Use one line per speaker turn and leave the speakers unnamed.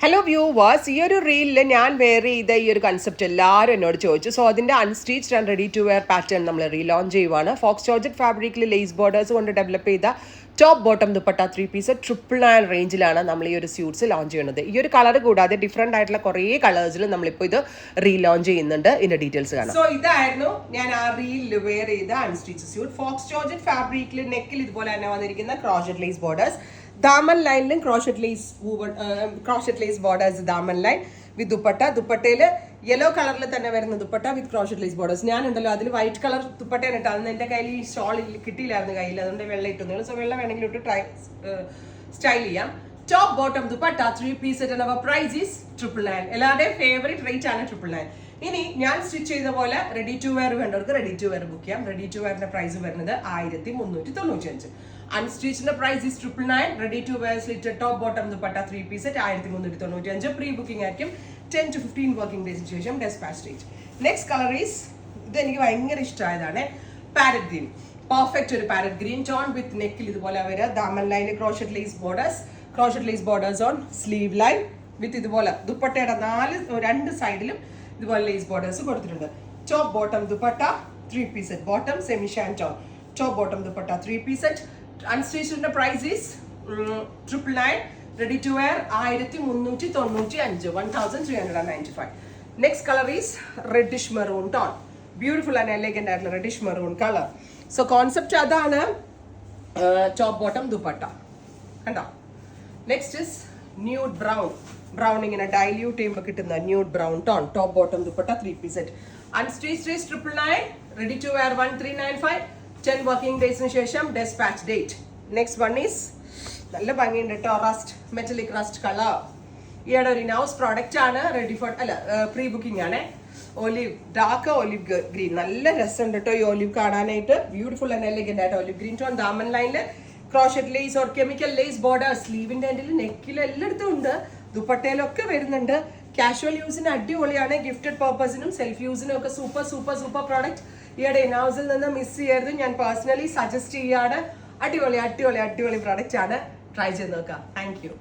Hello viewers, ഈ ഒരു റീലിൽ ഞാൻ വെയർ ചെയ്ത ഈ ഒരു കൺസെപ്റ്റ് എല്ലാവരും എന്നോട് ചോദിച്ചു. സോ അതിൻ്റെ unstitched and ready to wear pattern നമ്മൾ റീലോഞ്ച് ചെയ്യുവാണ്. ഫോക്സ് ജോർജറ്റ് ഫാബ്രിക്കിൽ ലേസ് ബോർഡേഴ്സ് കൊണ്ട് ഡെവലപ്പ് ചെയ്ത ടോപ്പ് ബോട്ടം ദുപ്പട്ട 3 പീസ് 999 റേഞ്ചിലാണ് നമ്മൾ ഈ ഒരു സ്യൂട്ട്സ് ലോഞ്ച് ചെയ്യുന്നത്. ഈ ഒരു കളർ കൂടാതെ ഡിഫറെൻ്റ് ആയിട്ടുള്ള കുറേ കളേഴ്സിൽ നമ്മളിപ്പോൾ ഇത് റീലോഞ്ച് ചെയ്യുന്നുണ്ട്. ഇതിൻ്റെ ഡീറ്റെയിൽസ് കാണാം. സോ ഇതായിരുന്നു ഞാൻ ആ റീലിൽ വെയർ ചെയ്ത അൺസ്റ്റിച്ച് സ്യൂട്ട്. ഫോക്സ് ജോർജറ്റ് ഫാബ്രിക്കിൽ നെക്കിൽ ഇതുപോലെ തന്നെ വന്നിരിക്കുന്ന ക്രോഷറ്റ് ലേസ് ബോർഡേഴ്സ്, ദാമൻ ലൈനിലും crochet lace borders, daman line with dupatta. ദുപ്പട്ടയിൽ യെല്ലോ കളറിൽ തന്നെ വരുന്ന dupatta with crochet lace borders. ഞാനുണ്ടല്ലോ അതിൽ വൈറ്റ് കളർ ദുപ്പട്ടയാണ് ഇട്ടത്. അന്ന് എൻ്റെ കയ്യിൽ ഈ ഷോൾ കിട്ടിയില്ലായിരുന്നു കയ്യിൽ, അതുകൊണ്ട് വെള്ള ഇട്ടുന്നു. സോ വെള്ള വേണമെങ്കിൽ ഇട്ട് ട്രൈ സ്റ്റൈൽ ചെയ്യാം. Top bottom dupatta 3 piece set. Our price is 999. എല്ലാവരുടെയും ഫേവറേറ്റ് റേറ്റ് ആണ് 999. ഇനി ഞാൻ സ്റ്റിച്ച് ചെയ്ത പോലെ റെഡി ടു വെയർ വേണ്ടവർക്ക് റെഡി ടു വെയർ ബുക്ക് ചെയ്യാം. റെഡി ടു വെയറിന്റെ പ്രൈസ് വരുന്നത് 1395. അൺസ്റ്റിച്ചിന്റെ price is 999. Ready to wear slit top bottom dupatta 3 piece set 1395. Pre booking ആയിരിക്കും 10 to 15 വർക്കിംഗ് ഡേയ്സിന് ശേഷം despatch date. Next colour is, ഇത് എനിക്ക് ഭയങ്കര ഇഷ്ടമായതാണ്, പാരറ്റ് ഗ്രീൻ. പെർഫെക്റ്റ് ഒരു പാരറ്റ് ഗ്രീൻ ടോൺ വിത്ത് നെക്കിൽ ഇതുപോലെ വരിക. ദാമൻ ലൈനിൽ crochet lace borders on sleeve line with ഇതുപോലെ ദുപ്പട്ടയുടെ രണ്ട് സൈഡിലും ഇതുപോലെ ലേസ് ബോർഡേഴ്സ് കൊടുത്തിട്ടുണ്ട്. Top bottom dupatta 3 piece set. Bottom semi ഷാൻ top bottom dupatta 3 piece set. അൺസ്റ്റിച്ചിന്റെ price is 999. Ready to wear 1395, 1395. Next colour is reddish maroon tone. Beautiful and elegant ആയിട്ടുള്ള reddish maroon colour. So concept അതാണ്. Top bottom dupatta കണ്ടോ. Next is nude brown ഇങ്ങനെ dilute ചെയ്യുമ്പോൾ കിട്ടുന്ന nude brown tone. Top bottom dupatta 3 piece set. Unstitched 999. Ready to wear 1395. 10 working ഡേയ്സിന് ശേഷം despatch date. Next one is നല്ല ഭംഗിയുണ്ട് കേട്ടോ, മെറ്റലിക് റസ്റ്റ് കളർ. ഈയുടെ ഒരു ഇനൗസ് പ്രോഡക്റ്റ് ആണ്. റെഡി ഫോർ പ്രീ ബുക്കിംഗ് ആണ്. Dark olive green. നല്ല രസമുണ്ട് കേട്ടോ ഈ ഒലിവ് കാണാനായിട്ട്. ബ്യൂട്ടിഫുൾ ആൻഡ് എലഗന്റ് ആയിട്ട് ഒലിവ് ഗ്രീൻ ടോൺ. ദാമൻ ലൈനിൽ crochet lace or chemical lace border. സ്ലീവിന്റെ എൻഡിൽ നെക്കിലും എല്ലായിടത്തും ഉണ്ട്. ദുപ്പട്ടയിലൊക്കെ വരുന്നുണ്ട്. കാഷ്വൽ യൂസിന് അടിപൊളിയാണ്. ഗിഫ്റ്റഡ് പർപ്പസിനും സെൽഫ് യൂസിനും ഒക്കെ സൂപ്പർ പ്രോഡക്റ്റ്. ഈയുടെ ഇനൗസിൽ നിന്ന് മിസ് ചെയ്യരുത്. ഞാൻ പേഴ്സണലി സജസ്റ്റ് ചെയ്യാണ്. അടിപൊളി പ്രോഡക്റ്റ് ആണ്. ട്രൈ ചെയ്ത് നോക്കാം. Thank you.